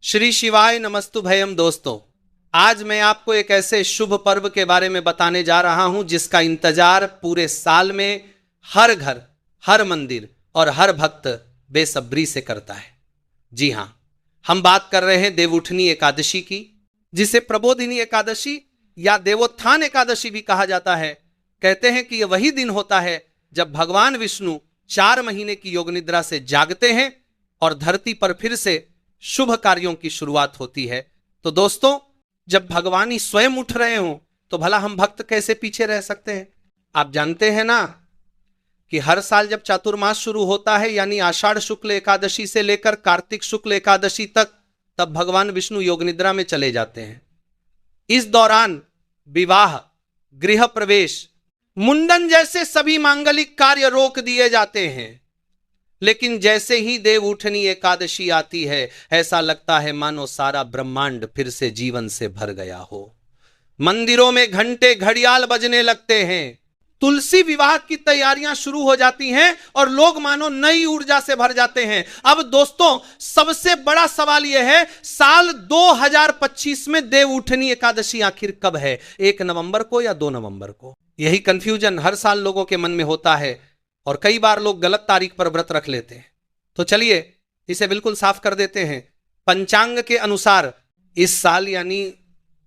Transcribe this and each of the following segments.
श्री शिवाय नमस्तुभयम। दोस्तों, आज मैं आपको एक ऐसे शुभ पर्व के बारे में बताने जा रहा हूं जिसका इंतजार पूरे साल में हर घर, हर मंदिर और हर भक्त बेसब्री से करता है। जी हां, हम बात कर रहे हैं देवउठनी एकादशी की, जिसे प्रबोधिनी एकादशी या देवोत्थान एकादशी भी कहा जाता है। कहते हैं कि यह वही दिन होता है जब भगवान विष्णु 4 महीने की योग निद्रा से जागते हैं और धरती पर फिर से शुभ कार्यों की शुरुआत होती है। तो दोस्तों, जब भगवान ही स्वयं उठ रहे हों तो भला हम भक्त कैसे पीछे रह सकते हैं। आप जानते हैं ना कि हर साल जब चातुर्मास शुरू होता है, यानी आषाढ़ शुक्ल एकादशी से लेकर कार्तिक शुक्ल एकादशी तक, तब भगवान विष्णु योग निद्रा में चले जाते हैं। इस दौरान विवाह, गृह प्रवेश, मुंडन जैसे सभी मांगलिक कार्य रोक दिए जाते हैं। लेकिन जैसे ही देवउठनी एकादशी आती है, ऐसा लगता है मानो सारा ब्रह्मांड फिर से जीवन से भर गया हो। मंदिरों में घंटे घड़ियाल बजने लगते हैं, तुलसी विवाह की तैयारियां शुरू हो जाती हैं और लोग मानो नई ऊर्जा से भर जाते हैं। अब दोस्तों, सबसे बड़ा सवाल यह है, साल 2025 में देवउठनी एकादशी आखिर कब है? 1 नवंबर को या 2 नवंबर को? यही कंफ्यूजन हर साल लोगों के मन में होता है और कई बार लोग गलत तारीख पर व्रत रख लेते हैं। तो चलिए इसे बिल्कुल साफ कर देते हैं। पंचांग के अनुसार इस साल यानी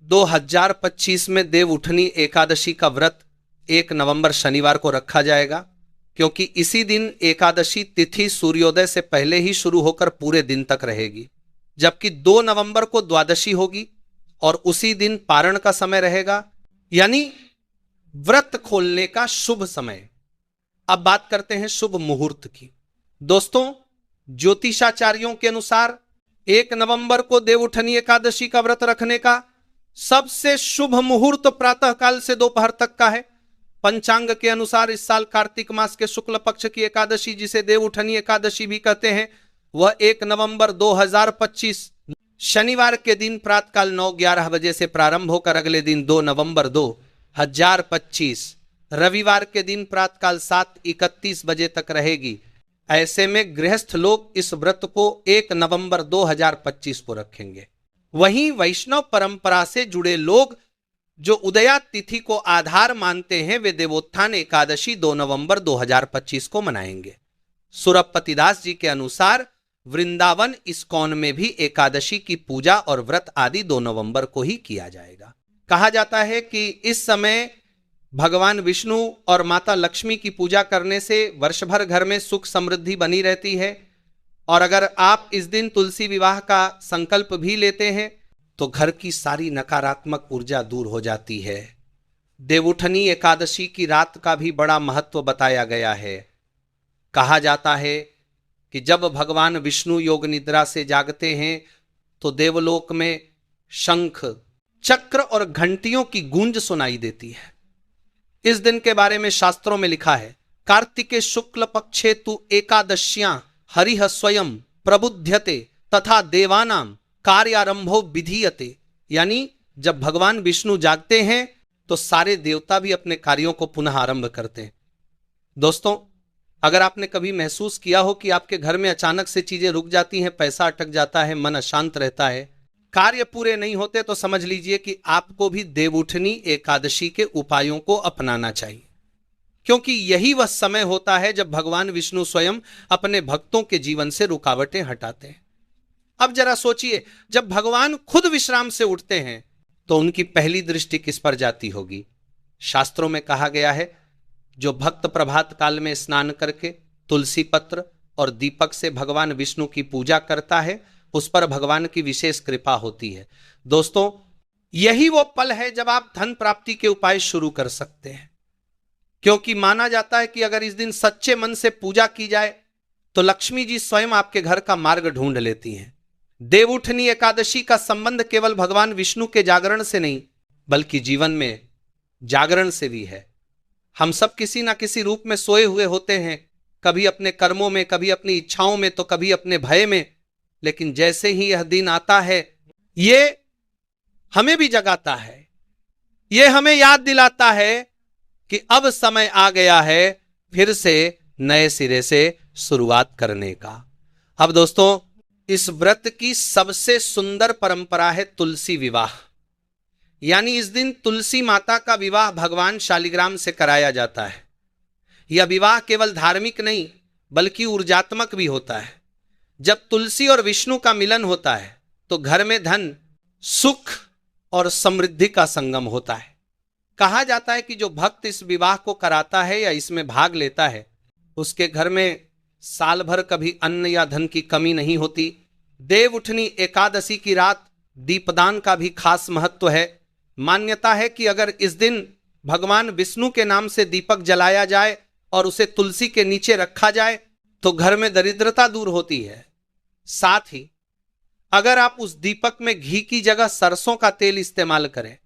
2025 में देवउठनी एकादशी का व्रत 1 नवंबर शनिवार को रखा जाएगा, क्योंकि इसी दिन एकादशी तिथि सूर्योदय से पहले ही शुरू होकर पूरे दिन तक रहेगी। जबकि 2 नवंबर को द्वादशी होगी और उसी दिन पारण का समय रहेगा, यानी व्रत खोलने का शुभ समय। अब बात करते हैं शुभ मुहूर्त की। दोस्तों, ज्योतिषाचार्यों के अनुसार 1 नवंबर को देवउठनी एकादशी का व्रत रखने का सबसे शुभ मुहूर्त प्रातःकाल से दोपहर तक का है। पंचांग के अनुसार इस साल कार्तिक मास के शुक्ल पक्ष की एकादशी, जिसे देवउठनी एकादशी भी कहते हैं, वह 1 नवंबर 2025 शनिवार के दिन प्रातःकाल 9-11 बजे से प्रारंभ होकर अगले दिन 2 नवंबर 2025 रविवार के दिन प्रातःकाल 7:31 बजे तक रहेगी। ऐसे में गृहस्थ लोग इस व्रत को 1 नवंबर 2025 को रखेंगे। वहीं वैष्णव परंपरा से जुड़े लोग जो उदया तिथि को आधार मानते हैं, वे देवोत्थान एकादशी 2 नवंबर 2025 को मनाएंगे। सुरपतिदास जी के अनुसार वृंदावन इस्कॉन में भी एकादशी की पूजा और व्रत आदि 2 नवंबर को ही किया जाएगा। कहा जाता है कि इस समय भगवान विष्णु और माता लक्ष्मी की पूजा करने से वर्ष भर घर में सुख समृद्धि बनी रहती है। और अगर आप इस दिन तुलसी विवाह का संकल्प भी लेते हैं तो घर की सारी नकारात्मक ऊर्जा दूर हो जाती है। देवउठनी एकादशी की रात का भी बड़ा महत्व बताया गया है। कहा जाता है कि जब भगवान विष्णु योग निद्रा से जागते हैं तो देवलोक में शंख, चक्र और घंटियों की गूंज सुनाई देती है। इस दिन के बारे में शास्त्रों में लिखा है, कार्तिके शुक्ल पक्षे तु एकादश्यां हरिः स्वयं प्रबुध्यते तथा देवानाम कार्यारंभो विधीयते। यानी जब भगवान विष्णु जागते हैं तो सारे देवता भी अपने कार्यों को पुनः आरंभ करते हैं। दोस्तों, अगर आपने कभी महसूस किया हो कि आपके घर में अचानक से चीजें रुक जाती हैं, पैसा अटक जाता है, मन अशांत रहता है, कार्य पूरे नहीं होते, तो समझ लीजिए कि आपको भी देवउठनी एकादशी के उपायों को अपनाना चाहिए, क्योंकि यही वह समय होता है जब भगवान विष्णु स्वयं अपने भक्तों के जीवन से रुकावटें हटाते हैं। अब जरा सोचिए, जब भगवान खुद विश्राम से उठते हैं तो उनकी पहली दृष्टि किस पर जाती होगी? शास्त्रों में कहा गया है, जो भक्त प्रभात काल में स्नान करके तुलसी पत्र और दीपक से भगवान विष्णु की पूजा करता है, उस पर भगवान की विशेष कृपा होती है। दोस्तों, यही वो पल है जब आप धन प्राप्ति के उपाय शुरू कर सकते हैं, क्योंकि माना जाता है कि अगर इस दिन सच्चे मन से पूजा की जाए तो लक्ष्मी जी स्वयं आपके घर का मार्ग ढूंढ लेती हैं। देवउठनी एकादशी का संबंध केवल भगवान विष्णु के जागरण से नहीं, बल्कि जीवन में जागरण से भी है। हम सब किसी ना किसी रूप में सोए हुए होते हैं, कभी अपने कर्मों में, कभी अपनी इच्छाओं में, तो कभी अपने भय में। लेकिन जैसे ही यह दिन आता है, ये हमें भी जगाता है, ये हमें याद दिलाता है कि अब समय आ गया है फिर से नए सिरे से शुरुआत करने का। अब दोस्तों, इस व्रत की सबसे सुंदर परंपरा है तुलसी विवाह। यानी इस दिन तुलसी माता का विवाह भगवान शालिग्राम से कराया जाता है। यह विवाह केवल धार्मिक नहीं बल्कि ऊर्जात्मक भी होता है। जब तुलसी और विष्णु का मिलन होता है तो घर में धन, सुख और समृद्धि का संगम होता है। कहा जाता है कि जो भक्त इस विवाह को कराता है या इसमें भाग लेता है उसके घर में साल भर कभी अन्न या धन की कमी नहीं होती। देवउठनी एकादशी की रात दीपदान का भी खास महत्व है। मान्यता है कि अगर इस दिन भगवान विष्णु के नाम से दीपक जलाया जाए और उसे तुलसी के नीचे रखा जाए तो घर में दरिद्रता दूर होती है। साथ ही अगर आप उस दीपक में घी की जगह सरसों का तेल इस्तेमाल करें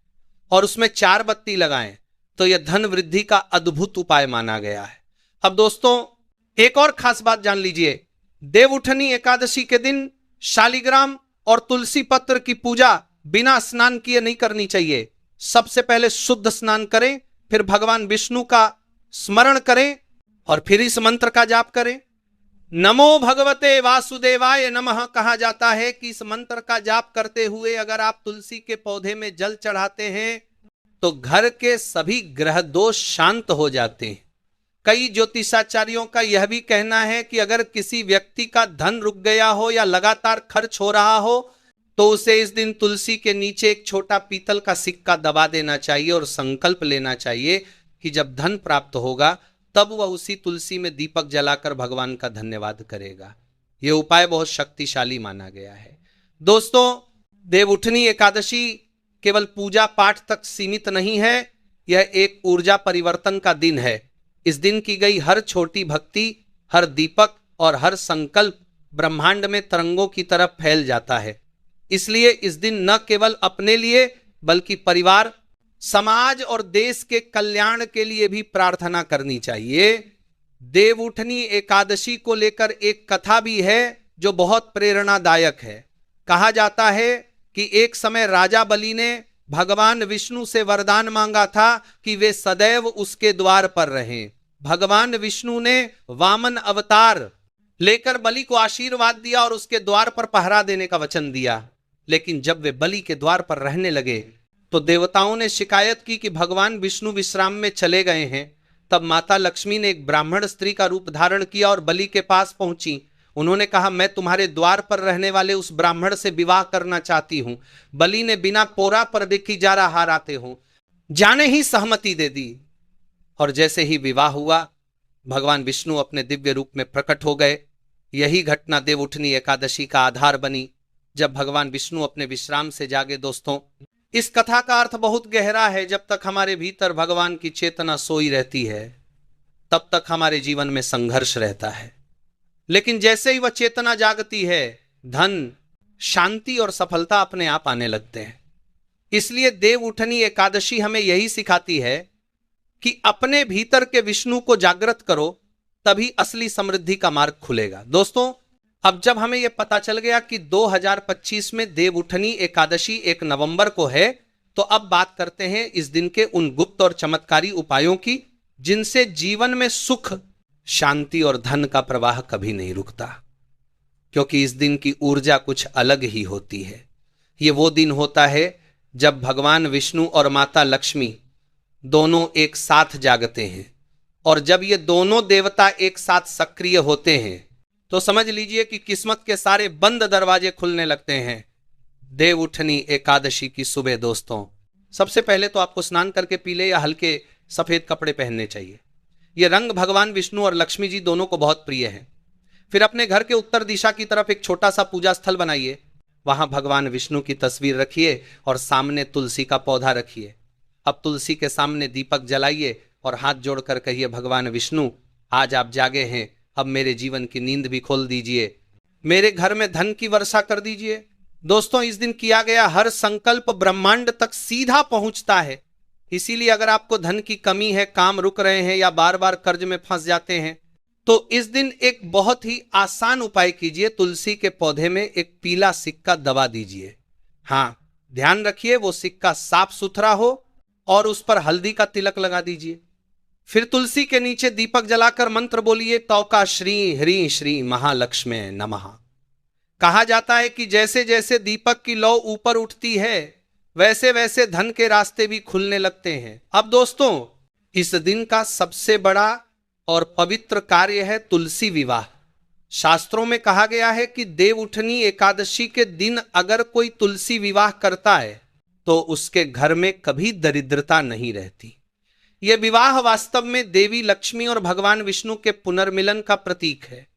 और उसमें 4 बत्ती लगाएं तो यह धन वृद्धि का अद्भुत उपाय माना गया है। अब दोस्तों एक और खास बात जान लीजिए। देवउठनी एकादशी के दिन शालिग्राम और तुलसी पत्र की पूजा बिना स्नान किए नहीं करनी चाहिए। सबसे पहले शुद्ध स्नान करें, फिर भगवान विष्णु का स्मरण करें और फिर इस मंत्र का जाप करें। नमो भगवते वासुदेवाय नमः कहा जाता है कि इस मंत्र का जाप करते हुए अगर आप तुलसी के पौधे में जल चढ़ाते हैं तो घर के सभी ग्रह दोष शांत हो जाते हैं। कई ज्योतिषाचार्यों का यह भी कहना है कि अगर किसी व्यक्ति का धन रुक गया हो या लगातार खर्च हो रहा हो तो उसे इस दिन तुलसी के नीचे एक छोटा पीतल का सिक्का दबा देना चाहिए और संकल्प लेना चाहिए कि जब धन प्राप्त होगा तब वह उसी तुलसी में दीपक जलाकर भगवान का धन्यवाद करेगा। यह उपाय बहुत शक्तिशाली माना गया है। दोस्तों देवउठनी एकादशी केवल पूजा पाठ तक सीमित नहीं है, यह एक ऊर्जा परिवर्तन का दिन है। इस दिन की गई हर छोटी भक्ति, हर दीपक और हर संकल्प ब्रह्मांड में तरंगों की तरफ फैल जाता है। इसलिए इस दिन न केवल अपने लिए बल्कि परिवार, समाज और देश के कल्याण के लिए भी प्रार्थना करनी चाहिए। देवउठनी एकादशी को लेकर एक कथा भी है जो बहुत प्रेरणादायक है। कहा जाता है कि एक समय राजा बलि ने भगवान विष्णु से वरदान मांगा था कि वे सदैव उसके द्वार पर रहें। भगवान विष्णु ने वामन अवतार लेकर बलि को आशीर्वाद दिया और उसके द्वार पर पहरा देने का वचन दिया। लेकिन जब वे बलि के द्वार पर रहने लगे तो देवताओं ने शिकायत की कि भगवान विष्णु विश्राम में चले गए हैं। तब माता लक्ष्मी ने एक ब्राह्मण स्त्री का रूप धारण किया और बलि के पास पहुंची। उन्होंने कहा, मैं तुम्हारे द्वार पर रहने वाले उस ब्राह्मण से विवाह करना चाहती हूं। बलि ने बिना पोरा पर देखी जा रहा हार आते हो जाने ही सहमति दे दी और जैसे ही विवाह हुआ भगवान विष्णु अपने दिव्य रूप में प्रकट हो गए। यही घटना देवउठनी एकादशी का आधार बनी जब भगवान विष्णु अपने विश्राम से जागे। दोस्तों इस कथा का अर्थ बहुत गहरा है। जब तक हमारे भीतर भगवान की चेतना सोई रहती है तब तक हमारे जीवन में संघर्ष रहता है, लेकिन जैसे ही वह चेतना जागती है धन, शांति और सफलता अपने आप आने लगते हैं। इसलिए देवउठनी एकादशी हमें यही सिखाती है कि अपने भीतर के विष्णु को जागृत करो, तभी असली समृद्धि का मार्ग खुलेगा। दोस्तों अब जब हमें यह पता चल गया कि 2025 में देवउठनी एकादशी 1 नवंबर को है तो अब बात करते हैं इस दिन के उन गुप्त और चमत्कारी उपायों की जिनसे जीवन में सुख, शांति और धन का प्रवाह कभी नहीं रुकता। क्योंकि इस दिन की ऊर्जा कुछ अलग ही होती है। ये वो दिन होता है जब भगवान विष्णु और माता लक्ष्मी दोनों एक साथ जागते हैं और जब ये दोनों देवता एक साथ सक्रिय होते हैं तो समझ लीजिए कि किस्मत के सारे बंद दरवाजे खुलने लगते हैं। देवउठनी एकादशी की सुबह दोस्तों सबसे पहले तो आपको स्नान करके पीले या हल्के सफेद कपड़े पहनने चाहिए। ये रंग भगवान विष्णु और लक्ष्मी जी दोनों को बहुत प्रिय है। फिर अपने घर के उत्तर दिशा की तरफ एक छोटा सा पूजा स्थल बनाइए। वहां भगवान विष्णु की तस्वीर रखिए और सामने तुलसी का पौधा रखिए। अब तुलसी के सामने दीपक जलाइए और हाथ जोड़कर कहिए, भगवान विष्णु आज आप जागे हैं, अब मेरे जीवन की नींद भी खोल दीजिए, मेरे घर में धन की वर्षा कर दीजिए। दोस्तों इस दिन किया गया हर संकल्प ब्रह्मांड तक सीधा पहुंचता है। इसीलिए अगर आपको धन की कमी है, काम रुक रहे हैं या बार बार कर्ज में फंस जाते हैं तो इस दिन एक बहुत ही आसान उपाय कीजिए। तुलसी के पौधे में एक पीला सिक्का दबा दीजिए। हाँ, ध्यान रखिए वो सिक्का साफ सुथरा हो और उस पर हल्दी का तिलक लगा दीजिए। फिर तुलसी के नीचे दीपक जलाकर मंत्र बोलिए, तौका श्री ह्री श्री महालक्ष्मी नमः। कहा जाता है कि जैसे जैसे दीपक की लौ ऊपर उठती है वैसे वैसे धन के रास्ते भी खुलने लगते हैं। अब दोस्तों, इस दिन का सबसे बड़ा और पवित्र कार्य है तुलसी विवाह। शास्त्रों में कहा गया है कि देवउठनी एकादशी के दिन अगर कोई तुलसी विवाह करता है तो उसके घर में कभी दरिद्रता नहीं रहती। यह विवाह वास्तव में देवी लक्ष्मी और भगवान विष्णु के पुनर्मिलन का प्रतीक है।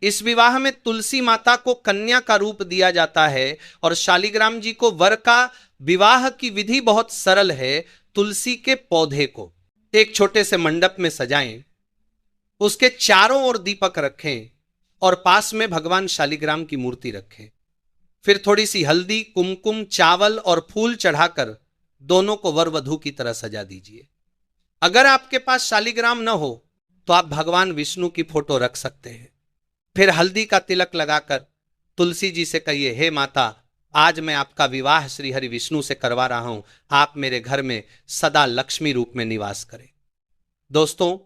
इस विवाह में तुलसी माता को कन्या का रूप दिया जाता है और शालिग्राम जी को वर का। विवाह की विधि बहुत सरल है। तुलसी के पौधे को एक छोटे से मंडप में सजाएं, उसके चारों ओर दीपक रखें और पास में भगवान शालिग्राम की मूर्ति रखें। फिर थोड़ी सी हल्दी, कुमकुम, चावल और फूल चढ़ाकर दोनों को वर वधू की तरह सजा दीजिए। अगर आपके पास शालिग्राम न हो तो आप भगवान विष्णु की फोटो रख सकते हैं। फिर हल्दी का तिलक लगाकर तुलसी जी से कहिए, हे माता, आज मैं आपका विवाह श्री हरि विष्णु से करवा रहा हूं, आप मेरे घर में सदा लक्ष्मी रूप में निवास करें। दोस्तों,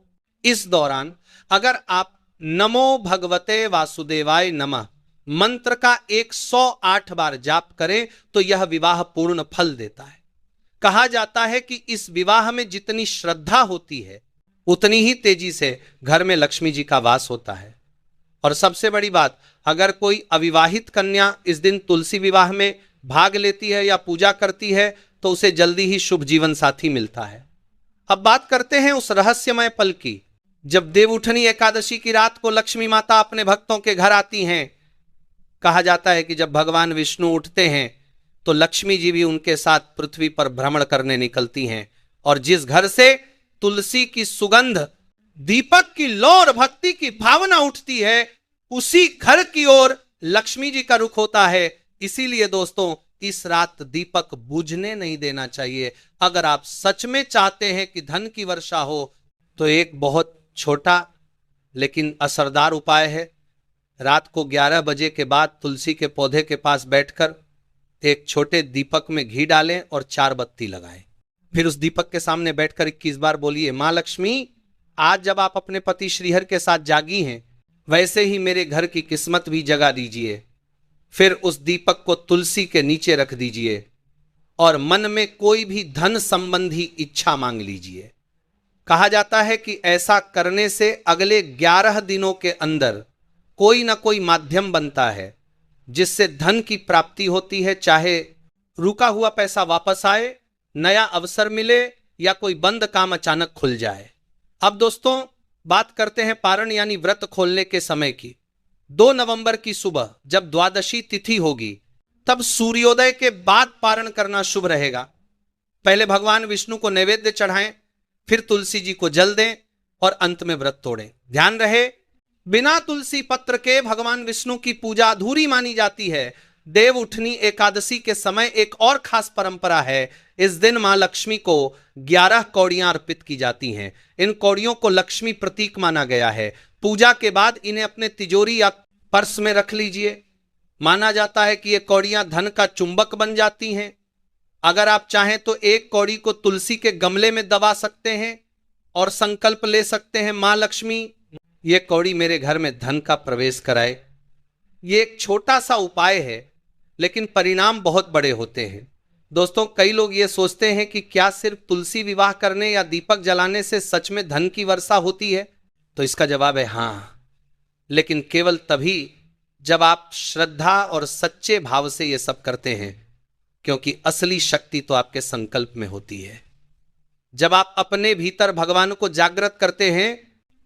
इस दौरान अगर आप नमो भगवते वासुदेवाय नमः मंत्र का 108 बार जाप करें तो यह विवाह पूर्ण फल देता है। कहा जाता है कि इस विवाह में जितनी श्रद्धा होती है उतनी ही तेजी से घर में लक्ष्मी जी का वास होता है। और सबसे बड़ी बात, अगर कोई अविवाहित कन्या इस दिन तुलसी विवाह में भाग लेती है या पूजा करती है तो उसे जल्दी ही शुभ जीवन साथी मिलता है। अब बात करते हैं उस रहस्यमय पल की जब देवउठनी एकादशी की रात को लक्ष्मी माता अपने भक्तों के घर आती हैं। कहा जाता है कि जब भगवान विष्णु उठते हैं तो लक्ष्मी जी भी उनके साथ पृथ्वी पर भ्रमण करने निकलती हैं और जिस घर से तुलसी की सुगंध, दीपक की लौ और भक्ति की भावना उठती है उसी घर की ओर लक्ष्मी जी का रुख होता है। इसीलिए दोस्तों, इस रात दीपक बुझने नहीं देना चाहिए। अगर आप सच में चाहते हैं कि धन की वर्षा हो तो एक बहुत छोटा लेकिन असरदार उपाय है। रात को 11 बजे के बाद तुलसी के पौधे के पास बैठकर एक छोटे दीपक में घी डालें और 4 बत्ती लगाएं। फिर उस दीपक के सामने बैठकर 21 बार बोलिए, मां लक्ष्मी, आज जब आप अपने पति श्रीहर के साथ जागी हैं वैसे ही मेरे घर की किस्मत भी जगा दीजिए। फिर उस दीपक को तुलसी के नीचे रख दीजिए और मन में कोई भी धन संबंधी इच्छा मांग लीजिए। कहा जाता है कि ऐसा करने से अगले 11 दिनों के अंदर कोई ना कोई माध्यम बनता है जिससे धन की प्राप्ति होती है, चाहे रुका हुआ पैसा वापस आए, नया अवसर मिले या कोई बंद काम अचानक खुल जाए। अब दोस्तों, बात करते हैं पारण यानी व्रत खोलने के समय की। 2 नवंबर की सुबह जब द्वादशी तिथि होगी तब सूर्योदय के बाद पारण करना शुभ रहेगा। पहले भगवान विष्णु को नैवेद्य चढ़ाएं, फिर तुलसी जी को जल दें और अंत में व्रत तोड़ें। ध्यान रहे, बिना तुलसी पत्र के भगवान विष्णु की पूजा अधूरी मानी जाती है। देवउठनी एकादशी के समय एक और खास परंपरा है। इस दिन मां लक्ष्मी को 11 कौड़ियां अर्पित की जाती हैं। इन कौड़ियों को लक्ष्मी प्रतीक माना गया है। पूजा के बाद इन्हें अपने तिजोरी या पर्स में रख लीजिए। माना जाता है कि ये कौड़ियां धन का चुंबक बन जाती हैं। अगर आप चाहें तो एक कौड़ी को तुलसी के गमले में दबा सकते हैं और संकल्प ले सकते हैं, मां लक्ष्मी, ये कौड़ी मेरे घर में धन का प्रवेश कराए। ये एक छोटा सा उपाय है लेकिन परिणाम बहुत बड़े होते हैं। दोस्तों, कई लोग ये सोचते हैं कि क्या सिर्फ तुलसी विवाह करने या दीपक जलाने से सच में धन की वर्षा होती है? तो इसका जवाब है हाँ, लेकिन केवल तभी जब आप श्रद्धा और सच्चे भाव से ये सब करते हैं, क्योंकि असली शक्ति तो आपके संकल्प में होती है। जब आप अपने भीतर भगवान को जागृत करते हैं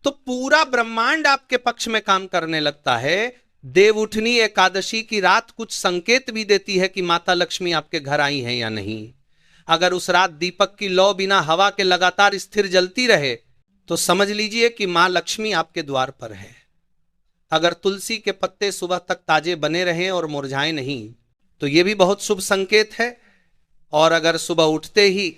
तो पूरा ब्रह्मांड आपके पक्ष में काम करने लगता है। देवउठनी एकादशी की रात कुछ संकेत भी देती है कि माता लक्ष्मी आपके घर आई हैं या नहीं। अगर उस रात दीपक की लौ बिना हवा के लगातार स्थिर जलती रहे तो समझ लीजिए कि मां लक्ष्मी आपके द्वार पर है। अगर तुलसी के पत्ते सुबह तक ताजे बने रहें और मुरझाए नहीं तो यह भी बहुत शुभ संकेत है। और अगर सुबह उठते ही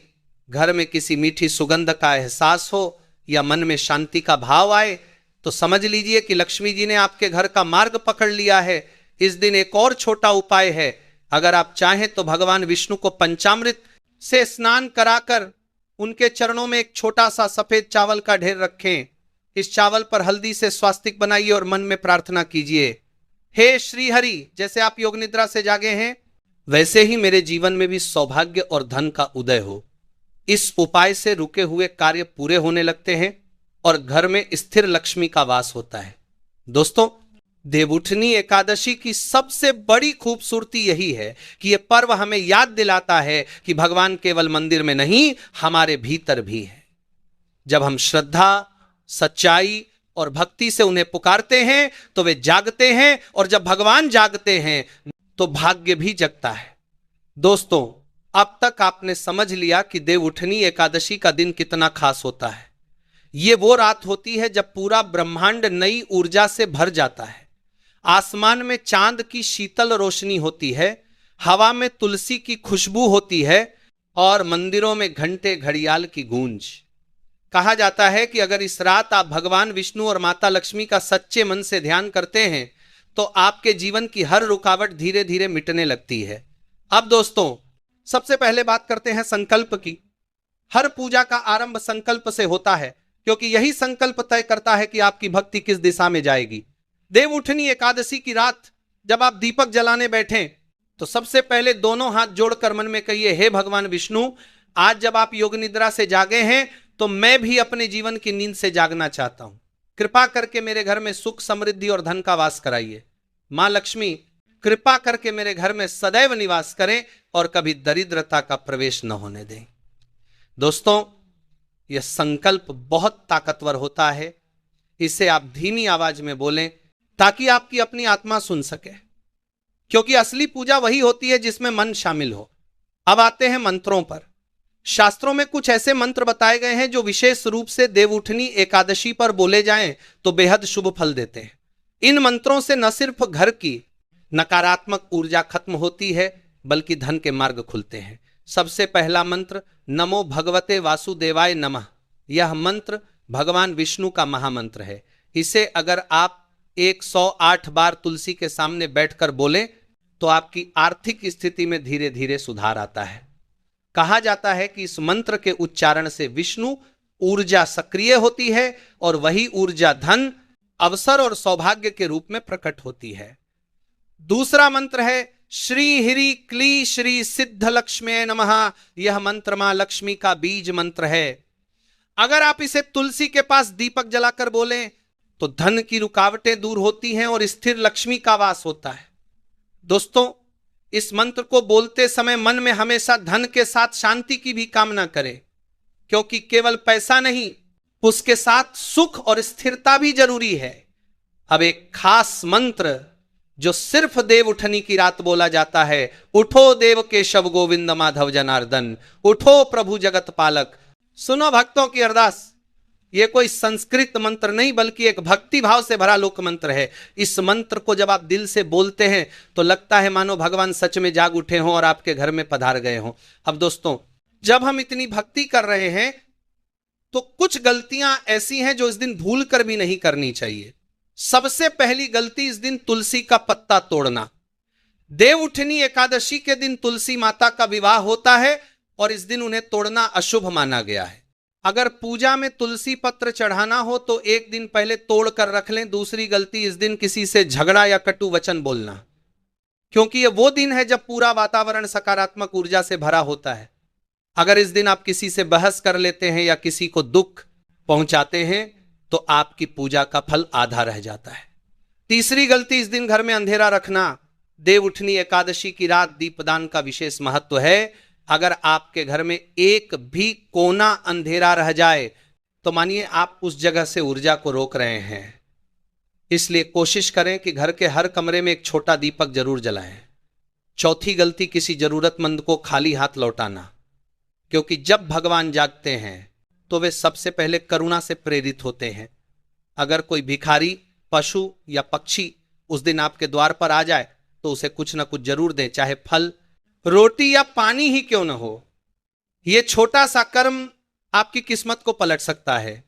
घर में किसी मीठी सुगंध का एहसास हो या मन में शांति का भाव आए तो समझ लीजिए कि लक्ष्मी जी ने आपके घर का मार्ग पकड़ लिया है। इस दिन एक और छोटा उपाय है। अगर आप चाहें तो भगवान विष्णु को पंचामृत से स्नान कराकर उनके चरणों में एक छोटा सा सफेद चावल का ढेर रखें। इस चावल पर हल्दी से स्वास्तिक बनाइए और मन में प्रार्थना कीजिए, हे श्री हरि, जैसे आप योग निद्रा से जागे हैं वैसे ही मेरे जीवन में भी सौभाग्य और धन का उदय हो। इस उपाय से रुके हुए कार्य पूरे होने लगते हैं और घर में स्थिर लक्ष्मी का वास होता है। दोस्तों, देवउठनी एकादशी की सबसे बड़ी खूबसूरती यही है कि यह पर्व हमें याद दिलाता है कि भगवान केवल मंदिर में नहीं, हमारे भीतर भी है। जब हम श्रद्धा, सच्चाई और भक्ति से उन्हें पुकारते हैं तो वे जागते हैं, और जब भगवान जागते हैं तो भाग्य भी जगता है। दोस्तों, अब तक आपने समझ लिया कि देवउठनी एकादशी का दिन कितना खास होता है। ये वो रात होती है जब पूरा ब्रह्मांड नई ऊर्जा से भर जाता है। आसमान में चांद की शीतल रोशनी होती है, हवा में तुलसी की खुशबू होती है और मंदिरों में घंटे घड़ियाल की गूंज। कहा जाता है कि अगर इस रात आप भगवान विष्णु और माता लक्ष्मी का सच्चे मन से ध्यान करते हैं तो आपके जीवन की हर रुकावट धीरे धीरे मिटने लगती है। अब दोस्तों, सबसे पहले बात करते हैं संकल्प की। हर पूजा का आरंभ संकल्प से होता है, क्योंकि यही संकल्प तय करता है कि आपकी भक्ति किस दिशा में जाएगी। देवउठनी एकादशी की रात जब आप दीपक जलाने बैठें तो सबसे पहले दोनों हाथ जोड़कर मन में कहिए, हे भगवान विष्णु, आज जब आप योग निद्रा से जागे हैं तो मैं भी अपने जीवन की नींद से जागना चाहता हूं। कृपा करके मेरे घर में सुख, समृद्धि और धन का वास कराइए। मां लक्ष्मी, कृपा करके मेरे घर में सदैव निवास करें और कभी दरिद्रता का प्रवेश न होने दें। दोस्तों, यह संकल्प बहुत ताकतवर होता है। इसे आप धीमी आवाज में बोलें ताकि आपकी अपनी आत्मा सुन सके, क्योंकि असली पूजा वही होती है जिसमें मन शामिल हो। अब आते हैं मंत्रों पर। शास्त्रों में कुछ ऐसे मंत्र बताए गए हैं जो विशेष रूप से देवउठनी एकादशी पर बोले जाएं तो बेहद शुभ फल देते हैं। इन मंत्रों से न सिर्फ घर की नकारात्मक ऊर्जा खत्म होती है बल्कि धन के मार्ग खुलते हैं। सबसे पहला मंत्र नमो भगवते वासुदेवाय नमः। यह मंत्र भगवान विष्णु का महामंत्र है। इसे अगर आप 108 बार तुलसी के सामने बैठकर बोलें तो आपकी आर्थिक स्थिति में धीरे धीरे सुधार आता है। कहा जाता है कि इस मंत्र के उच्चारण से विष्णु ऊर्जा सक्रिय होती है और वही ऊर्जा धन, अवसर और सौभाग्य के रूप में प्रकट होती है। दूसरा मंत्र है श्री हिरि क्ली श्री सिद्ध लक्ष्मी नमः। यह मंत्र मां लक्ष्मी का बीज मंत्र है। अगर आप इसे तुलसी के पास दीपक जलाकर बोलें तो धन की रुकावटें दूर होती हैं और स्थिर लक्ष्मी का वास होता है। दोस्तों, इस मंत्र को बोलते समय मन में हमेशा धन के साथ शांति की भी कामना करें, क्योंकि केवल पैसा नहीं, उसके साथ सुख और स्थिरता भी जरूरी है। अब एक खास मंत्र जो सिर्फ देवउठनी की रात बोला जाता है, उठो देव केशव गोविंद माधव जनार्दन, उठो प्रभु जगत पालक। सुनो भक्तों की अरदास, ये कोई संस्कृत मंत्र नहीं बल्कि एक भक्ति भाव से भरा लोक मंत्र है। इस मंत्र को जब आप दिल से बोलते हैं तो लगता है मानो भगवान सच में जाग उठे हों और आपके घर में पधार गए हों। अब दोस्तों, जब हम इतनी भक्ति कर रहे हैं तो कुछ गलतियां ऐसी हैं जो इस दिन भूल कर भी नहीं करनी चाहिए। सबसे पहली गलती इस दिन तुलसी का पत्ता तोड़ना। देवउठनी एकादशी के दिन तुलसी माता का विवाह होता है और इस दिन उन्हें तोड़ना अशुभ माना गया है। अगर पूजा में तुलसी पत्र चढ़ाना हो तो एक दिन पहले तोड़ कर रख लें। दूसरी गलती, इस दिन किसी से झगड़ा या कटु वचन बोलना, क्योंकि यह वो दिन है जब पूरा वातावरण सकारात्मक ऊर्जा से भरा होता है। अगर इस दिन आप किसी से बहस कर लेते हैं या किसी को दुख पहुंचाते हैं तो आपकी पूजा का फल आधा रह जाता है। तीसरी गलती, इस दिन घर में अंधेरा रखना। देवउठनी एकादशी की रात दीपदान का विशेष महत्व है। अगर आपके घर में एक भी कोना अंधेरा रह जाए तो मानिए आप उस जगह से ऊर्जा को रोक रहे हैं। इसलिए कोशिश करें कि घर के हर कमरे में एक छोटा दीपक जरूर जलाएं। चौथी गलती, किसी जरूरतमंद को खाली हाथ लौटाना, क्योंकि जब भगवान जागते हैं तो वे सबसे पहले करुणा से प्रेरित होते हैं। अगर कोई भिखारी, पशु या पक्षी उस दिन आपके द्वार पर आ जाए तो उसे कुछ ना कुछ जरूर दें, चाहे फल, रोटी या पानी ही क्यों न हो। यह छोटा सा कर्म आपकी किस्मत को पलट सकता है।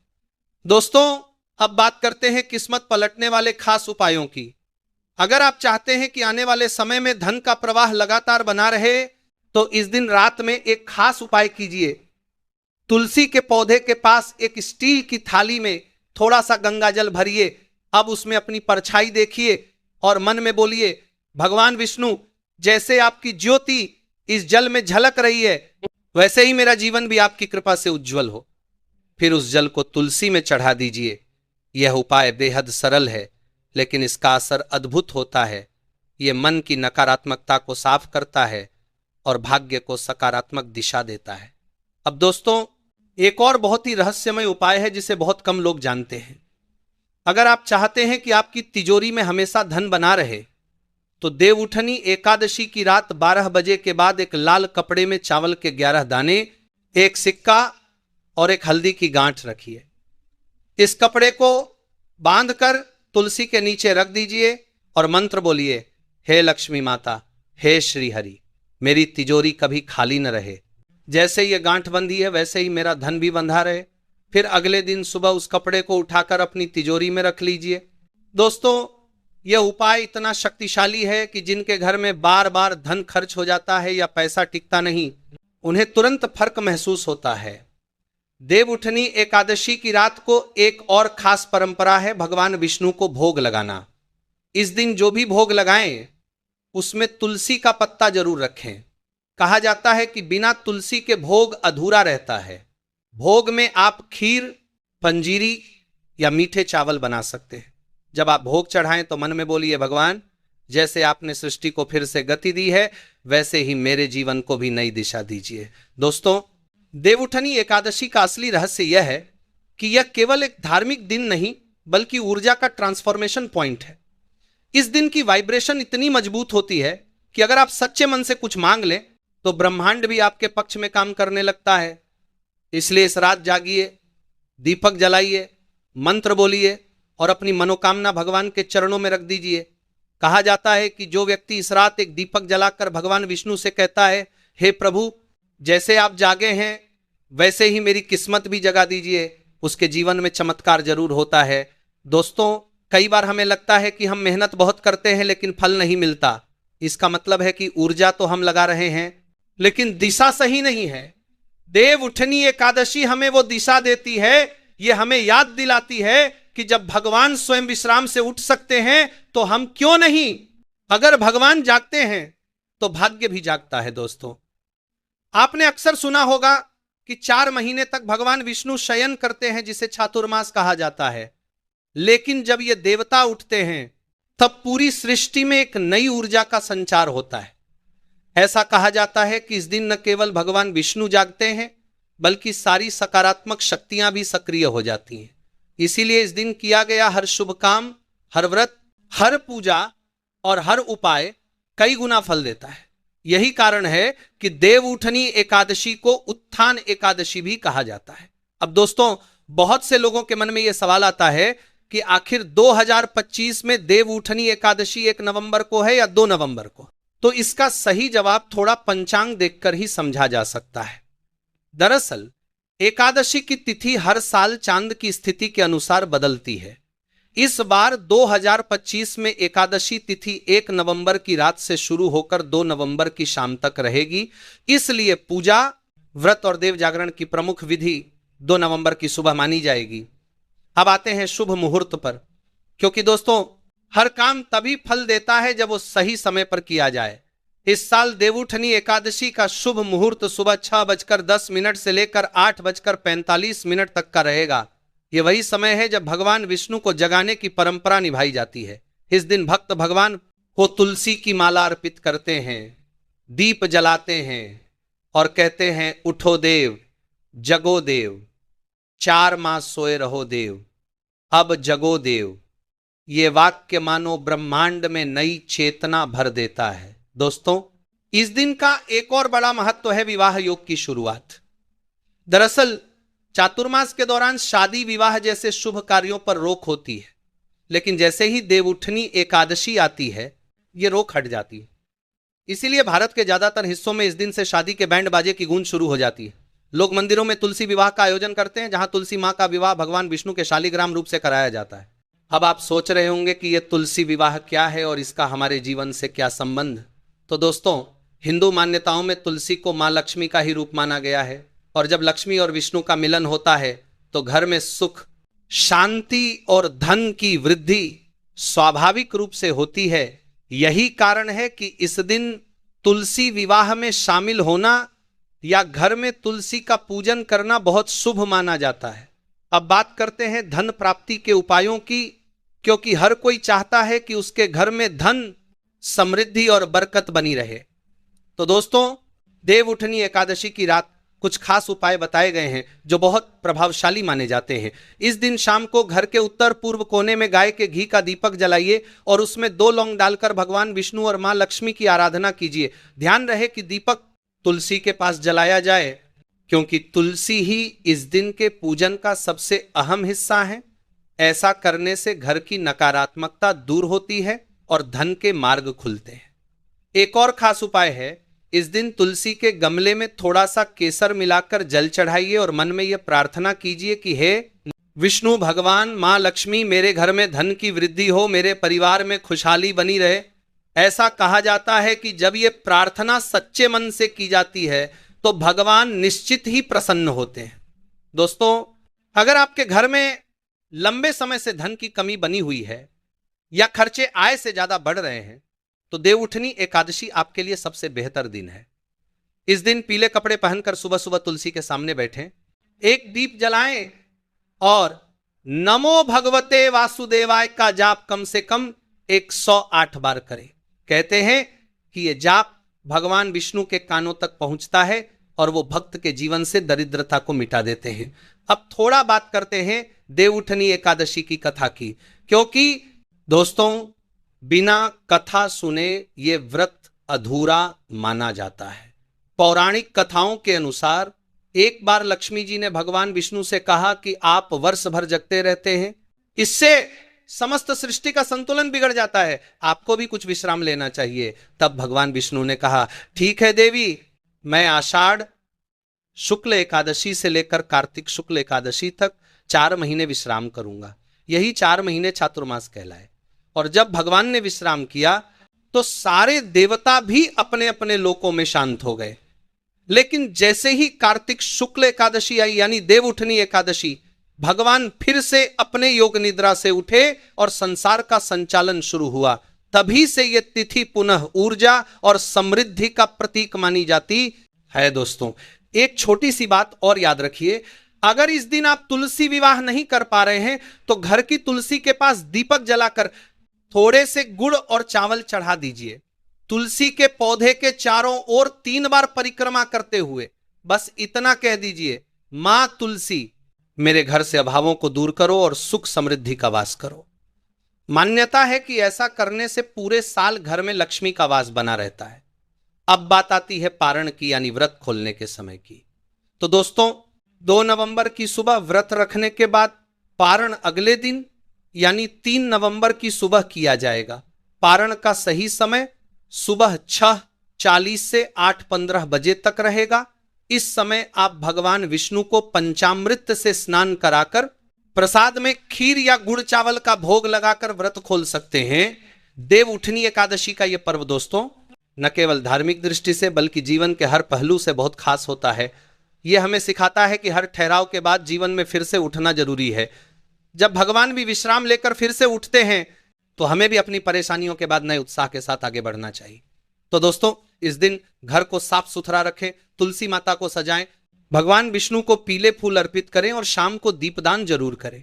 दोस्तों, अब बात करते हैं किस्मत पलटने वाले खास उपायों की। अगर आप चाहते हैं कि आने वाले समय में धन का प्रवाह लगातार बना रहे तो इस दिन रात में एक खास उपाय कीजिए। तुलसी के पौधे के पास एक स्टील की थाली में थोड़ा सा गंगा जल भरिए। अब उसमें अपनी परछाई देखिए और मन में बोलिए, भगवान विष्णु, जैसे आपकी ज्योति इस जल में झलक रही है, वैसे ही मेरा जीवन भी आपकी कृपा से उज्जवल हो। फिर उस जल को तुलसी में चढ़ा दीजिए। यह उपाय बेहद सरल है, लेकिन इसका असर अद्भुत होता है। यह मन की नकारात्मकता को साफ करता है और भाग्य को सकारात्मक दिशा देता है। अब दोस्तों, एक और बहुत ही रहस्यमय उपाय है जिसे बहुत कम लोग जानते हैं। अगर आप चाहते हैं कि आपकी तिजोरी में हमेशा धन बना रहे, तो देवउठनी एकादशी की रात 12 बजे के बाद एक लाल कपड़े में चावल के 11 दाने, एक सिक्का और एक हल्दी की गांठ रखिए। इस कपड़े को बांधकर तुलसी के नीचे रख दीजिए और मंत्र बोलिए, हे लक्ष्मी माता, हे श्री हरि, मेरी तिजोरी कभी खाली न रहे। जैसे ये गांठ बंधी है वैसे ही मेरा धन भी बंधा रहे। फिर अगले दिन सुबह उस कपड़े को उठाकर अपनी तिजोरी में रख लीजिए। दोस्तों, यह उपाय इतना शक्तिशाली है कि जिनके घर में बार बार धन खर्च हो जाता है या पैसा टिकता नहीं, उन्हें तुरंत फर्क महसूस होता है। देवउठनी एकादशी की रात को एक और खास परंपरा है, भगवान विष्णु को भोग लगाना। इस दिन जो भी भोग लगाएं उसमें तुलसी का पत्ता जरूर रखें। कहा जाता है कि बिना तुलसी के भोग अधूरा रहता है। भोग में आप खीर, पंजीरी या मीठे चावल बना सकते हैं। जब आप भोग चढ़ाएं तो मन में बोलिए, भगवान, जैसे आपने सृष्टि को फिर से गति दी है, वैसे ही मेरे जीवन को भी नई दिशा दीजिए। दोस्तों, देवउठनी एकादशी का असली रहस्य यह है कि यह केवल एक धार्मिक दिन नहीं, बल्कि ऊर्जा का ट्रांसफॉर्मेशन पॉइंट है। इस दिन की वाइब्रेशन इतनी मजबूत होती है कि अगर आप सच्चे मन से कुछ मांग लें तो ब्रह्मांड भी आपके पक्ष में काम करने लगता है। इसलिए इस रात जागिए, दीपक जलाइए, मंत्र बोलिए और अपनी मनोकामना भगवान के चरणों में रख दीजिए। कहा जाता है कि जो व्यक्ति इस रात एक दीपक जलाकर भगवान विष्णु से कहता है, हे प्रभु, जैसे आप जागे हैं वैसे ही मेरी किस्मत भी जगा दीजिए, उसके जीवन में चमत्कार जरूर होता है। दोस्तों, कई बार हमें लगता है कि हम मेहनत बहुत करते हैं लेकिन फल नहीं मिलता। इसका मतलब है कि ऊर्जा तो हम लगा रहे हैं लेकिन दिशा सही नहीं है। देवउठनी एकादशी हमें वो दिशा देती है, ये हमें याद दिलाती है कि जब भगवान स्वयं विश्राम से उठ सकते हैं तो हम क्यों नहीं। अगर भगवान जागते हैं तो भाग्य भी जागता है। दोस्तों, आपने अक्सर सुना होगा कि 4 महीने तक भगवान विष्णु शयन करते हैं, जिसे चातुर्मास कहा जाता है। लेकिन जब ये देवता उठते हैं तब पूरी सृष्टि में एक नई ऊर्जा का संचार होता है। ऐसा कहा जाता है कि इस दिन न केवल भगवान विष्णु जागते हैं, बल्कि सारी सकारात्मक शक्तियां भी सक्रिय हो जाती हैं। इसीलिए इस दिन किया गया हर शुभ काम, हर व्रत, हर पूजा और हर उपाय कई गुना फल देता है। यही कारण है कि देवउठनी एकादशी को उत्थान एकादशी भी कहा जाता है। अब दोस्तों, बहुत से लोगों के मन में यह सवाल आता है कि आखिर 2025 में देवउठनी एकादशी 1 नवंबर को है या 2 नवंबर को। तो इसका सही जवाब थोड़ा पंचांग देखकर ही समझा जा सकता है। दरअसल एकादशी की तिथि हर साल चांद की स्थिति के अनुसार बदलती है। इस बार 2025 में एकादशी तिथि 1 नवंबर की रात से शुरू होकर 2 नवंबर की शाम तक रहेगी। इसलिए पूजा, व्रत और देव जागरण की प्रमुख विधि 2 नवंबर की सुबह मानी जाएगी। अब आते हैं शुभ मुहूर्त पर, क्योंकि दोस्तों, हर काम तभी फल देता है जब वो सही समय पर किया जाए। इस साल देवउठनी एकादशी का शुभ मुहूर्त सुबह 6:10 से लेकर 8:45 तक का रहेगा। ये वही समय है जब भगवान विष्णु को जगाने की परंपरा निभाई जाती है। इस दिन भक्त भगवान को तुलसी की माला अर्पित करते हैं, दीप जलाते हैं और कहते हैं, उठो देव, जगो देव, 4 मास सोए रहो देव, अब जगो देव। ये वाक्य मानो ब्रह्मांड में नई चेतना भर देता है। दोस्तों, इस दिन का एक और बड़ा महत्व है विवाह योग की शुरुआत। दरअसल चातुर्मास के दौरान शादी विवाह जैसे शुभ कार्यों पर रोक होती है, लेकिन जैसे ही देवउठनी एकादशी आती है ये रोक हट जाती है। इसीलिए भारत के ज्यादातर हिस्सों में इस दिन से शादी के बैंड बाजे की गूंज शुरू हो जाती है। लोग मंदिरों में तुलसी विवाह का आयोजन करते हैं, जहां तुलसी मां का विवाह भगवान विष्णु के शालिग्राम रूप से कराया जाता है। अब आप सोच रहे होंगे कि यह तुलसी विवाह क्या है और इसका हमारे जीवन से क्या संबंध। तो दोस्तों, हिंदू मान्यताओं में तुलसी को मां लक्ष्मी का ही रूप माना गया है, और जब लक्ष्मी और विष्णु का मिलन होता है तो घर में सुख, शांति और धन की वृद्धि स्वाभाविक रूप से होती है। यही कारण है कि इस दिन तुलसी विवाह में शामिल होना या घर में तुलसी का पूजन करना बहुत शुभ माना जाता है। अब बात करते हैं धन प्राप्ति के उपायों की, क्योंकि हर कोई चाहता है कि उसके घर में धन, समृद्धि और बरकत बनी रहे। तो दोस्तों, देवउठनी एकादशी की रात कुछ खास उपाय बताए गए हैं जो बहुत प्रभावशाली माने जाते हैं। इस दिन शाम को घर के उत्तर पूर्व कोने में गाय के घी का दीपक जलाइए और उसमें 2 लौंग डालकर भगवान विष्णु और मां लक्ष्मी की आराधना कीजिए। ध्यान रहे कि दीपक तुलसी के पास जलाया जाए, क्योंकि तुलसी ही इस दिन के पूजन का सबसे अहम हिस्सा है। ऐसा करने से घर की नकारात्मकता दूर होती है और धन के मार्ग खुलते हैं। एक और खास उपाय है, इस दिन तुलसी के गमले में थोड़ा सा केसर मिलाकर जल चढ़ाइए और मन में यह प्रार्थना कीजिए कि हे विष्णु भगवान, मां लक्ष्मी, मेरे घर में धन की वृद्धि हो, मेरे परिवार में खुशहाली बनी रहे। ऐसा कहा जाता है कि जब ये प्रार्थना सच्चे मन से की जाती है तो भगवान निश्चित ही प्रसन्न होते हैं। दोस्तों, अगर आपके घर में लंबे समय से धन की कमी बनी हुई है या खर्चे आय से ज्यादा बढ़ रहे हैं तो देवउठनी एकादशी आपके लिए सबसे बेहतर दिन है। इस दिन पीले कपड़े पहनकर सुबह सुबह तुलसी के सामने बैठें, एक दीप जलाएं और नमो भगवते वासुदेवाय का जाप कम से कम 108 बार करें। कहते हैं कि यह जाप भगवान विष्णु के कानों तक पहुंचता है और वो भक्त के जीवन से दरिद्रता को मिटा देते हैं। अब थोड़ा बात करते हैं देवउठनी एकादशी की कथा की, क्योंकि दोस्तों, बिना कथा सुने ये व्रत अधूरा माना जाता है। पौराणिक कथाओं के अनुसार एक बार लक्ष्मी जी ने भगवान विष्णु से कहा कि आप वर्ष भर जगते रहते हैं, इससे समस्त सृष्टि का संतुलन बिगड़ जाता है, आपको भी कुछ विश्राम लेना चाहिए। तब भगवान विष्णु ने कहा, ठीक है देवी, मैं आषाढ़ शुक्ल एकादशी से लेकर कार्तिक शुक्ल एकादशी तक 4 महीने विश्राम करूंगा। यही 4 महीने चातुर्मास कहलाए। और जब भगवान ने विश्राम किया तो सारे देवता भी अपने अपने लोकों में शांत हो गए। लेकिन जैसे ही कार्तिक शुक्ल एकादशी आई, यानी देवउठनी एकादशी, भगवान फिर से अपने योग निद्रा से उठे और संसार का संचालन शुरू हुआ। तभी से यह तिथि पुनः ऊर्जा और समृद्धि का प्रतीक मानी जाती है। दोस्तों, एक छोटी सी बात और याद रखिए, अगर इस दिन आप तुलसी विवाह नहीं कर पा रहे हैं तो घर की तुलसी के पास दीपक जलाकर थोड़े से गुड़ और चावल चढ़ा दीजिए। तुलसी के पौधे के चारों ओर 3 बार परिक्रमा करते हुए बस इतना कह दीजिए, मां तुलसी, मेरे घर से अभावों को दूर करो और सुख समृद्धि का वास करो। मान्यता है कि ऐसा करने से पूरे साल घर में लक्ष्मी का वास बना रहता है। अब बात आती है पारण की, यानी व्रत खोलने के समय की। तो दोस्तों, 2 नवंबर की सुबह व्रत रखने के बाद पारण अगले दिन यानी 3 नवंबर की सुबह किया जाएगा। पारण का सही समय सुबह 6:40 से 8:15 बजे तक रहेगा। इस समय आप भगवान विष्णु को पंचामृत से स्नान कराकर प्रसाद में खीर या गुड़ चावल का भोग लगाकर व्रत खोल सकते हैं। देवउठनी एकादशी का यह पर्व दोस्तों न केवल धार्मिक दृष्टि से बल्कि जीवन के हर पहलू से बहुत खास होता है। यह हमें सिखाता है कि हर ठहराव के बाद जीवन में फिर से उठना जरूरी है। जब भगवान भी विश्राम लेकर फिर से उठते हैं तो हमें भी अपनी परेशानियों के बाद नए उत्साह के साथ आगे बढ़ना चाहिए। तो दोस्तों, इस दिन घर को साफ सुथरा रखें, तुलसी माता को सजाएं, भगवान विष्णु को पीले फूल अर्पित करें और शाम को दीपदान जरूर करें।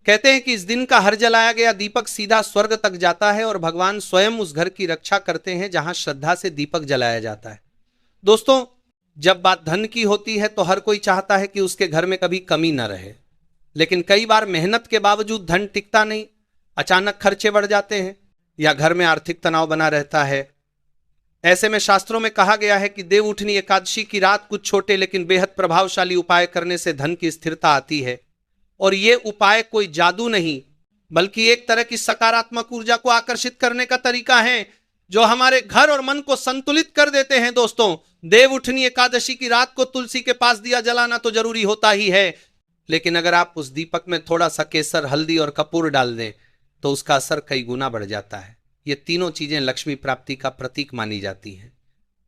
कहते हैं कि इस दिन का हर जलाया गया दीपक सीधा स्वर्ग तक जाता है और भगवान स्वयं उस घर की रक्षा करते हैं जहां श्रद्धा से दीपक जलाया जाता है। दोस्तों, जब बात धन की होती है तो हर कोई चाहता है कि उसके घर में कभी कमी न रहे, लेकिन कई बार मेहनत के बावजूद धन टिकता नहीं, अचानक खर्चे बढ़ जाते हैं या घर में आर्थिक तनाव बना रहता है। ऐसे में शास्त्रों में कहा गया है कि देवउठनी एकादशी की रात कुछ छोटे लेकिन बेहद प्रभावशाली उपाय करने से धन की स्थिरता आती है। और ये उपाय कोई जादू नहीं बल्कि एक तरह की सकारात्मक ऊर्जा को आकर्षित करने का तरीका है जो हमारे घर और मन को संतुलित कर देते हैं। दोस्तों, देवउठनी एकादशी की रात को तुलसी के पास दिया जलाना तो जरूरी होता ही है, लेकिन अगर आप उस दीपक में थोड़ा सा केसर, हल्दी और कपूर डाल दें तो उसका असर कई गुना बढ़ जाता है। ये तीनों चीजें लक्ष्मी प्राप्ति का प्रतीक मानी जाती हैं।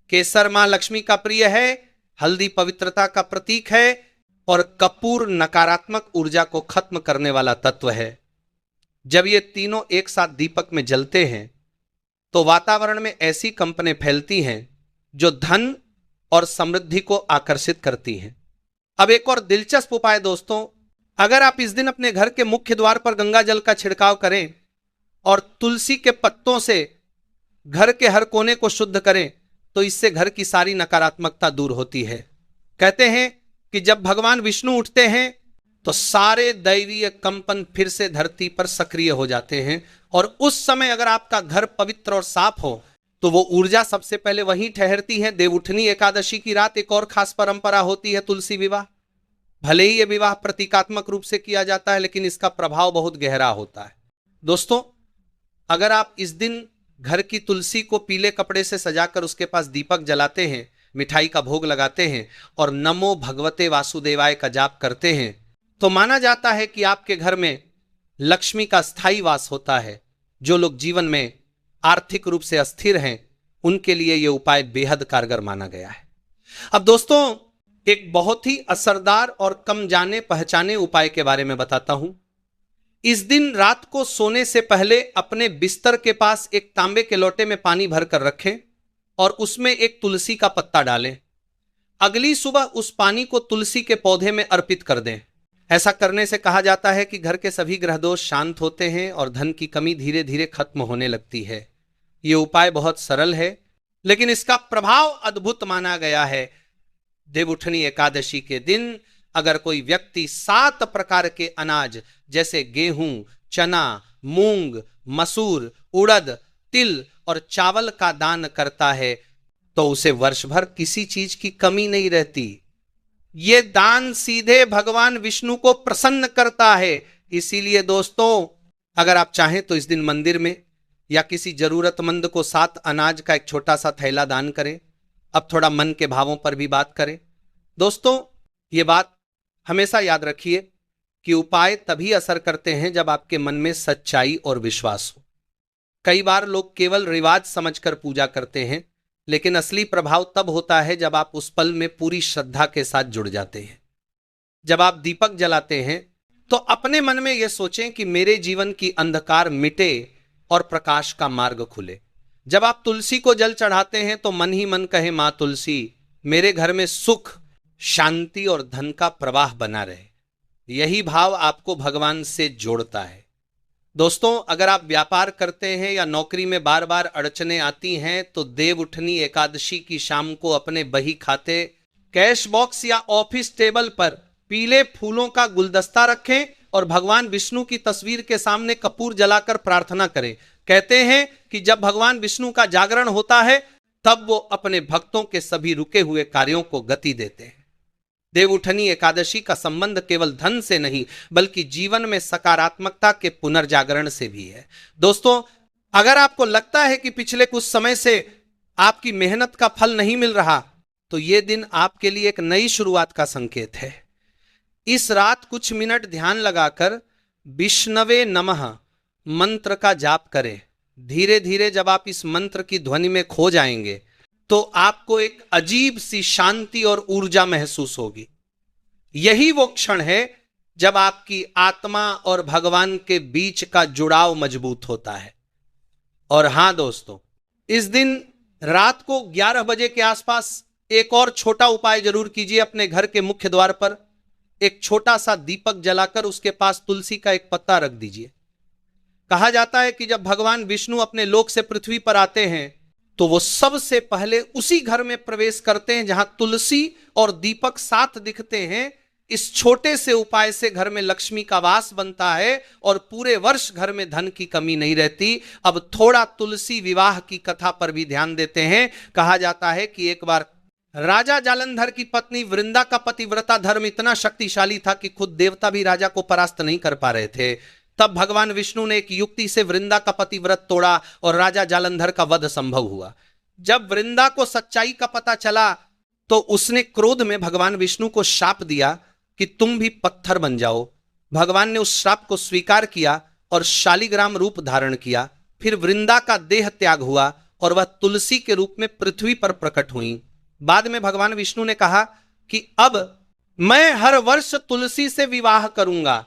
केसर मां लक्ष्मी का प्रिय है, हल्दी पवित्रता का प्रतीक है और कपूर नकारात्मक ऊर्जा को खत्म करने वाला तत्व है। जब ये तीनों एक साथ दीपक में जलते हैं तो वातावरण में ऐसी कंपनें फैलती हैं जो धन और समृद्धि को आकर्षित करती हैं। अब एक और दिलचस्प उपाय दोस्तों, अगर आप इस दिन अपने घर के मुख्य द्वार पर गंगा जल का छिड़काव करें और तुलसी के पत्तों से घर के हर कोने को शुद्ध करें तो इससे घर की सारी नकारात्मकता दूर होती है। कहते हैं कि जब भगवान विष्णु उठते हैं तो सारे दैवीय कंपन फिर से धरती पर सक्रिय हो जाते हैं, और उस समय अगर आपका घर पवित्र और साफ हो तो वो ऊर्जा सबसे पहले वहीं ठहरती है। देवउठनी एकादशी की रात एक और खास परंपरा होती है, तुलसी विवाह। भले ही ये विवाह प्रतीकात्मक रूप से किया जाता है लेकिन इसका प्रभाव बहुत गहरा होता है। दोस्तों, अगर आप इस दिन घर की तुलसी को पीले कपड़े से सजाकर उसके पास दीपक जलाते हैं, मिठाई का भोग लगाते हैं और नमो भगवते वासुदेवाय का जाप करते हैं तो माना जाता है कि आपके घर में लक्ष्मी का स्थायी वास होता है। जो लोग जीवन में आर्थिक रूप से अस्थिर हैं उनके लिए यह उपाय बेहद कारगर माना गया है। अब दोस्तों, एक बहुत ही असरदार और कम जाने पहचाने उपाय के बारे में बताता हूं। इस दिन रात को सोने से पहले अपने बिस्तर के पास एक तांबे के लोटे में पानी भरकर रखें और उसमें एक तुलसी का पत्ता डालें। अगली सुबह उस पानी को तुलसी के पौधे में अर्पित कर दें। ऐसा करने से कहा जाता है कि घर के सभी ग्रह दोष शांत होते हैं और धन की कमी धीरे धीरे खत्म होने लगती है। यह उपाय बहुत सरल है लेकिन इसका प्रभाव अद्भुत माना गया है। देवउठनी एकादशी के दिन अगर कोई व्यक्ति 7 प्रकार के अनाज जैसे गेहूं, चना, मूंग, मसूर, उड़द, तिल और चावल का दान करता है तो उसे वर्ष भर किसी चीज की कमी नहीं रहती। ये दान सीधे भगवान विष्णु को प्रसन्न करता है। इसीलिए दोस्तों, अगर आप चाहें तो इस दिन मंदिर में या किसी जरूरतमंद को 7 अनाज का एक छोटा सा थैला दान करें। अब थोड़ा मन के भावों पर भी बात करें। दोस्तों, ये बात हमेशा याद रखिए कि उपाय तभी असर करते हैं जब आपके मन में सच्चाई और विश्वास हो। कई बार लोग केवल रिवाज समझकर पूजा करते हैं लेकिन असली प्रभाव तब होता है जब आप उस पल में पूरी श्रद्धा के साथ जुड़ जाते हैं। जब आप दीपक जलाते हैं तो अपने मन में यह सोचें कि मेरे जीवन की अंधकार मिटे और प्रकाश का मार्ग खुले। जब आप तुलसी को जल चढ़ाते हैं तो मन ही मन कहे, मां तुलसी, मेरे घर में सुख, शांति और धन का प्रवाह बना रहे। यही भाव आपको भगवान से जोड़ता है। दोस्तों, अगर आप व्यापार करते हैं या नौकरी में बार बार अड़चने आती हैं तो देवउठनी एकादशी की शाम को अपने बही खाते, कैश बॉक्स या ऑफिस टेबल पर पीले फूलों का गुलदस्ता रखें और भगवान विष्णु की तस्वीर के सामने कपूर जलाकर प्रार्थना करें। कहते हैं कि जब भगवान विष्णु का जागरण होता है तब वो अपने भक्तों के सभी रुके हुए कार्यों को गति देते हैं। देवउठनी एकादशी का संबंध केवल धन से नहीं बल्कि जीवन में सकारात्मकता के पुनर्जागरण से भी है। दोस्तों, अगर आपको लगता है कि पिछले कुछ समय से आपकी मेहनत का फल नहीं मिल रहा तो यह दिन आपके लिए एक नई शुरुआत का संकेत है। इस रात कुछ मिनट ध्यान लगाकर विष्णवे नमः मंत्र का जाप करें। धीरे धीरे जब आप इस मंत्र की ध्वनि में खो जाएंगे तो आपको एक अजीब सी शांति और ऊर्जा महसूस होगी। यही वो क्षण है जब आपकी आत्मा और भगवान के बीच का जुड़ाव मजबूत होता है। और हां दोस्तों, इस दिन रात को 11 बजे के आसपास एक और छोटा उपाय जरूर कीजिए। अपने घर के मुख्य द्वार पर एक छोटा सा दीपक जलाकर उसके पास तुलसी का एक पत्ता रख दीजिए। कहा जाता है कि जब भगवान विष्णु अपने लोक से पृथ्वी पर आते हैं तो वो सबसे पहले उसी घर में प्रवेश करते हैं जहां तुलसी और दीपक साथ दिखते हैं। इस छोटे से उपाय से घर में लक्ष्मी का वास बनता है और पूरे वर्ष घर में धन की कमी नहीं रहती। अब थोड़ा तुलसी विवाह की कथा पर भी ध्यान देते हैं। कहा जाता है कि एक बार राजा जालंधर की पत्नी वृंदा का पतिव्रता धर्म इतना शक्तिशाली था कि खुद देवता भी राजा को परास्त नहीं कर पा रहे थे। तब भगवान विष्णु ने एक युक्ति से वृंदा का पतिव्रत तोड़ा और राजा जालंधर का वध संभव हुआ। जब वृंदा को सच्चाई का पता चला तो उसने क्रोध में भगवान विष्णु को शाप दिया कि तुम भी पत्थर बन जाओ। भगवान ने उस श्राप को स्वीकार किया और शालिग्राम रूप धारण किया। फिर वृंदा का देह त्याग हुआ और वह तुलसी के रूप में पृथ्वी पर प्रकट हुई। बाद में भगवान विष्णु ने कहा कि अब मैं हर वर्ष तुलसी से विवाह करूंगा।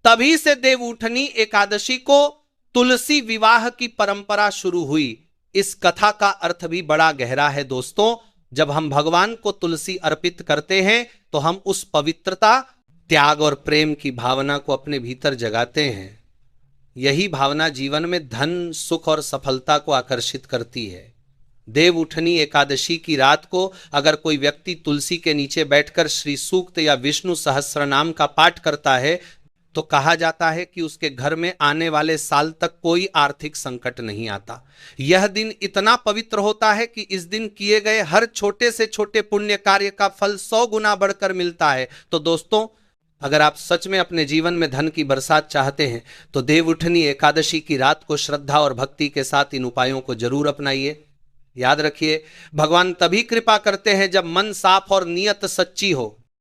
तभी से देवउठनी एकादशी को तुलसी विवाह की परंपरा शुरू हुई। इस कथा का अर्थ भी बड़ा गहरा है दोस्तों। जब हम भगवान को तुलसी अर्पित करते हैं तो हम उस पवित्रता, त्याग और प्रेम की भावना को अपने भीतर जगाते हैं। यही भावना जीवन में धन, सुख और सफलता को आकर्षित करती है। देवउठनी एकादशी की रात को अगर कोई व्यक्ति तुलसी के नीचे बैठकर श्री सूक्त या विष्णु सहस्त्रनाम का पाठ करता है तो कहा जाता है कि उसके घर में आने वाले साल तक कोई आर्थिक संकट नहीं आता। यह दिन इतना पवित्र होता है कि इस दिन किए गए हर छोटे से छोटे पुण्य कार्य का फल 100 गुना बढ़कर मिलता है। तो दोस्तों, अगर आप सच में अपने जीवन में धन की बरसात चाहते हैं तो देवउठनी एकादशी की रात को श्रद्धा और भक्ति के साथ इन उपायों को जरूर अपनाइए। याद रखिए, भगवान तभी कृपा करते हैं जब मन साफ और नियत सच्ची हो।